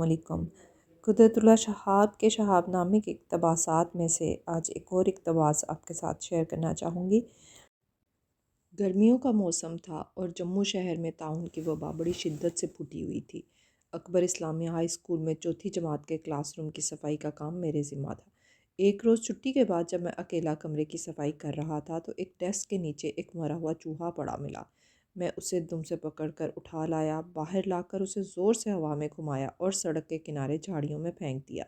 अस्सलामुअलैकुम। कुदरतुल्लाह शहाब के शहाब नामे के इक़्तिबासात में से आज एक और इक़्तिबास आपके साथ शेयर करना चाहूँगी। गर्मियों का मौसम था और जम्मू शहर में ताउन की वबा बड़ी शिद्दत से फूटी हुई थी। अकबर इस्लामिया हाई स्कूल में चौथी जमात के क्लासरूम की सफाई का काम मेरे ज़िम्मा था। एक रोज़ छुट्टी के बाद जब मैं अकेला कमरे की सफाई कर रहा था तो एक डेस्क के नीचे एक मरा हुआ चूहा पड़ा मिला। मैं उसे दुम से पकड़कर उठा लाया, बाहर लाकर उसे ज़ोर से हवा में घुमाया और सड़क के किनारे झाड़ियों में फेंक दिया।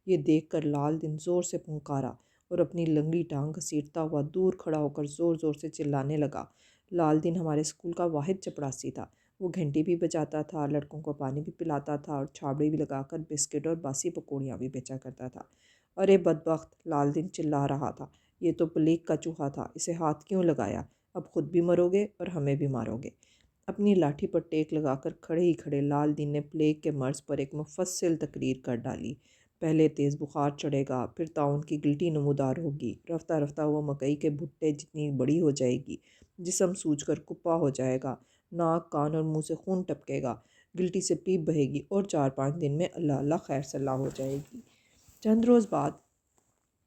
ये देखकर लाल दिन ज़ोर से पुकारा और अपनी लंगड़ी टांग घसीटता हुआ दूर खड़ा होकर ज़ोर ज़ोर से चिल्लाने लगा। लाल दिन हमारे स्कूल का वाहिद चपड़ासी था। वो घंटी भी बजाता था, लड़कों को पानी भी पिलाता था और छाबड़ी भी लगाकर बिस्किट और बासी पकौड़ियाँ भी बेचा करता था। अरे बदबख्त, लाल दिन चिल्ला रहा था, ये तो प्लेग का चूहा था, इसे हाथ क्यों लगाया? अब खुद भी मरोगे और हमें भी मारोगे। अपनी लाठी पर टेक लगाकर खड़े ही खड़े लाल दीन ने प्लेग के मर्ज़ पर एक मुफस्सिल तकरीर कर डाली। पहले तेज़ बुखार चढ़ेगा, फिर ताउन की गिल्टी नमूदार होगी, रफ्ता रफ्ता वो मकई के भुट्टे जितनी बड़ी हो जाएगी, जिस्म सूजकर कुप्पा हो जाएगा, नाक कान और मुंह से खून टपकेगा, गिल्टी से पीप बहेगी और 4-5 दिन में अल्लाह अल्लाह खैर सल्ला हो जाएगी। चंद रोज़ बाद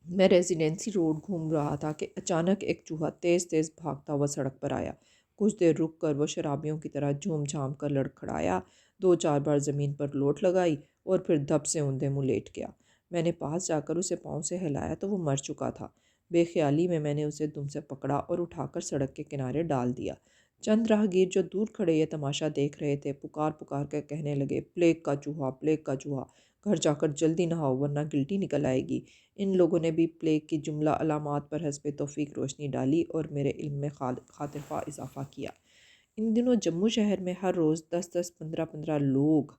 मैं रेजिडेंसी रोड घूम रहा था कि अचानक एक चूहा तेज़ तेज़ भागता हुआ सड़क पर आया। कुछ देर रुक कर वो शराबियों की तरह झूम झाम कर लड़खड़ाया, 2-4 बार ज़मीन पर लोट लगाई और फिर धप से औंधे मुँह लेट गया। मैंने पास जाकर उसे पाँव से हिलाया तो वो मर चुका था। बेख्याली में मैंने उसे दुम से पकड़ा और उठाकर सड़क के किनारे डाल दिया। चंद राहगीर जो दूर खड़े ये तमाशा देख रहे थे पुकार पुकार कर कहने लगे, प्लेग का चूहा, प्लेग का चूहा, घर जाकर जल्दी नहाओ वरना गिल्टी निकल आएगी। इन लोगों ने भी प्लेग की जुमला अलामात पर हस्बे तौफीक रोशनी डाली और मेरे इल्म में खातिरखा इजाफ़ा किया। इन दिनों जम्मू शहर में हर रोज़ 10-10, 15-15 लोग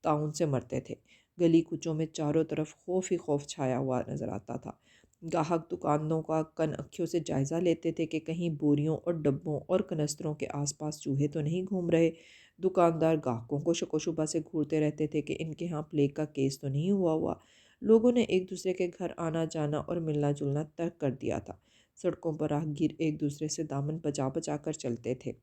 ताउन से मरते थे। गली कूचों में चारों तरफ खौफ ही खौफ छाया हुआ नज़र आता था। गाहक दुकानों का कन अक्खियों से जायज़ा लेते थे कि कहीं बोरियों और डब्बों और कनस्तरों के आसपास चूहे तो नहीं घूम रहे। दुकानदार गाहकों को शकोशुबा से घूरते रहते थे कि इनके यहाँ प्लेग का केस तो नहीं हुआ। लोगों ने एक दूसरे के घर आना जाना और मिलना जुलना तर्क कर दिया था। सड़कों पर राहगीर एक दूसरे से दामन बचा बचा कर चलते थे।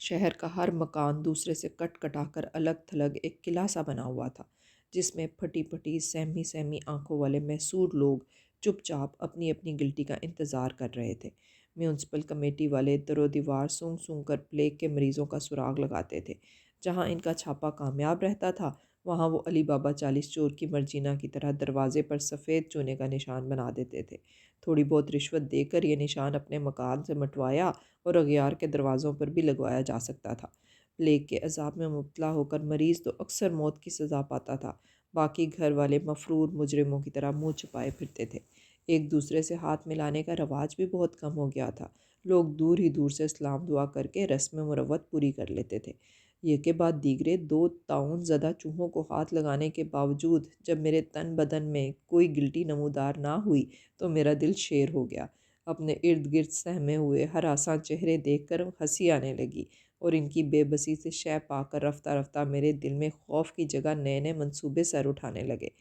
शहर का हर मकान दूसरे से कट कटा कर अलग थलग एक किला सा बना हुआ था, जिसमें फटी फटी सहमी सहमी आंखों वाले मैसूर लोग चुपचाप अपनी अपनी गिल्टी का इंतज़ार कर रहे थे। म्यूनसिपल कमेटी वाले दरो दीवार सूंघ सूंघ कर प्लेग के मरीज़ों का सुराग लगाते थे। जहाँ इनका छापा कामयाब रहता था वहाँ वो अली बाबा 40 चोर की मर्जीना की तरह दरवाजे पर सफ़ेद चूने का निशान बना देते थे। थोड़ी बहुत रिश्वत देकर ये निशान अपने मकान से मटवाया और अगयार के दरवाज़ों पर भी लगवाया जा सकता था। प्लेग के अजाब में मुब्तला होकर मरीज़ तो अक्सर मौत की सज़ा पाता था, बाकी घर वाले मफरूर मुजरिमों की तरह मुँह छुपाए फिरते थे। एक दूसरे से हाथ मिलाने का रवाज भी बहुत कम हो गया था। लोग दूर ही दूर से सलाम दुआ करके रस्म मुरव्वत पूरी कर लेते थे। ये के बाद दीगरे 2 ताउन ज़दा चूहों को हाथ लगाने के बावजूद जब मेरे तन बदन में कोई गिल्टी नमूदार ना हुई तो मेरा दिल शेर हो गया। अपने इर्द गिर्द सहमे हुए हरासा चेहरे देखकर हंसी आने लगी और इनकी बेबसी से शय पाकर रफ्ता रफ्ता मेरे दिल में खौफ की जगह नए नए मंसूबे सर उठाने लगे।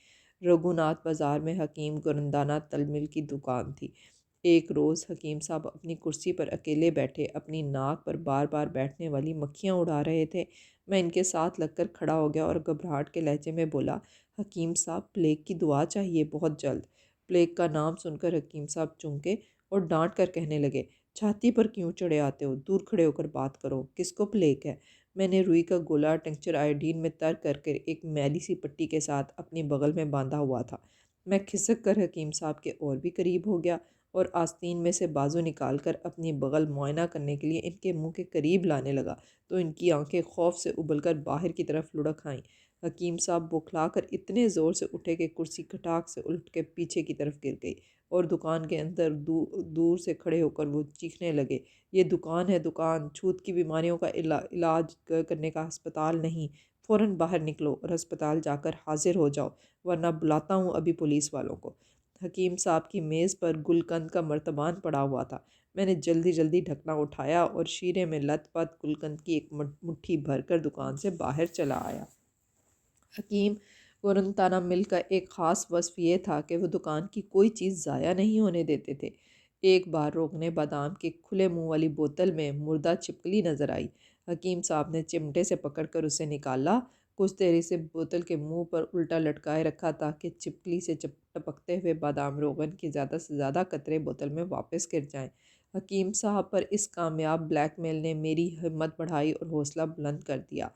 रघुनाथ बाज़ार में हकीम गुरंदाना तलमिल की दुकान थी। एक रोज़ हकीम साहब अपनी कुर्सी पर अकेले बैठे अपनी नाक पर बार बार बैठने वाली मक्खियाँ उड़ा रहे थे। मैं इनके साथ लगकर खड़ा हो गया और घबराहट के लहजे में बोला, हकीम साहब प्लेग की दुआ चाहिए बहुत जल्द। प्लेग का नाम सुनकर हकीम साहब चौंके और डांट कर कहने लगे, छाती पर क्यों चढ़े आते हो, दूर खड़े होकर बात करो, किसको प्लेग है? मैंने रुई का गोला टिंक्चर आयोडीन में तर करके एक मैली सी पट्टी के साथ अपनी बगल में बांधा हुआ था। मैं खिसक कर हकीम साहब के और भी करीब हो गया और आस्तीन में से बाजू निकाल कर अपनी बगल मुआयना करने के लिए इनके मुंह के करीब लाने लगा तो इनकी आंखें खौफ से उबलकर बाहर की तरफ लुढ़क आईं। हकीम साहब बौखला कर इतने ज़ोर से उठे कि कुर्सी खटाक से उलट के पीछे की तरफ गिर गई और दुकान के अंदर दूर से खड़े होकर वो चीखने लगे, ये दुकान है दुकान, छूत की बीमारियों का इलाज करने का अस्पताल नहीं। फ़ौरन बाहर निकलो और अस्पताल जाकर हाजिर हो जाओ वरना बुलाता हूँ अभी पुलिस वालों को। हकीम साहब की मेज़ पर गुलकंद का मर्तबान पड़ा हुआ था। मैंने जल्दी जल्दी ढकना उठाया और शीरे में लत-पत गुलकंद की एक मुट्ठी भरकर दुकान से बाहर चला आया। हकीम गुरंताना मिल का एक ख़ास वصف ये था कि वो दुकान की कोई चीज़ ज़ाया नहीं होने देते थे। एक बार रोकने बादाम की खुले मुंह वाली बोतल में मुर्दा छिपकली नज़र आई। हकीम साहब ने चिमटे से पकड़कर उसे निकाला, کچھ دیری سے بوتل کے منہ پر الٹا لٹکائے رکھا تاکہ چپکلی سے ٹپکتے ہوئے بادام روغن کے زیادہ سے زیادہ قطرے بوتل میں واپس گر جائیں۔ حکیم صاحب پر اس کامیاب بلیک میل نے میری ہمت بڑھائی اور حوصلہ بلند کر دیا۔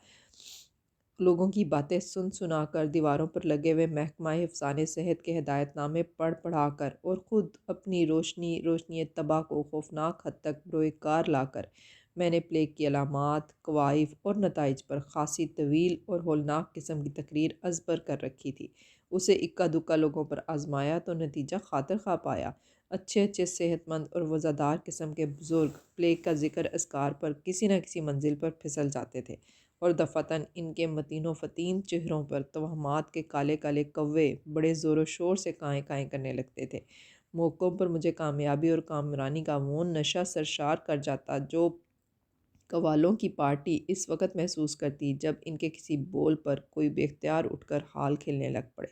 لوگوں کی باتیں سن سنا کر، دیواروں پر لگے ہوئے محکمہ حفظان صحت کے ہدایت نامے پڑھ پڑھا کر، اور خود اپنی روشنی طبع کو خوفناک حد تک بروئے کار لا کر، میں نے پلیگ کی علامات، کوائف اور نتائج پر خاصی طویل اور ہولناک قسم کی تقریر ازبر کر رکھی تھی۔ اسے اکا دکا لوگوں پر آزمایا تو نتیجہ خاطر خواہ پایا۔ اچھے صحت مند اور وزادار قسم کے بزرگ پلیگ کا ذکر اذکار پر کسی نہ کسی منزل پر پھسل جاتے تھے، اور دفعتاً ان کے متین و فتین چہروں پر توہمات کے کالے کالے کوے بڑے زور و شور سے کائیں کائیں کرنے لگتے تھے۔ موقعوں پر مجھے کامیابی اور کامرانی کا وہ نشہ سرشار کر جاتا جو قوالوں کی پارٹی اس وقت محسوس کرتی جب ان کے کسی بول پر کوئی بے اختیار اٹھ کر حال کھیلنے لگ پڑے۔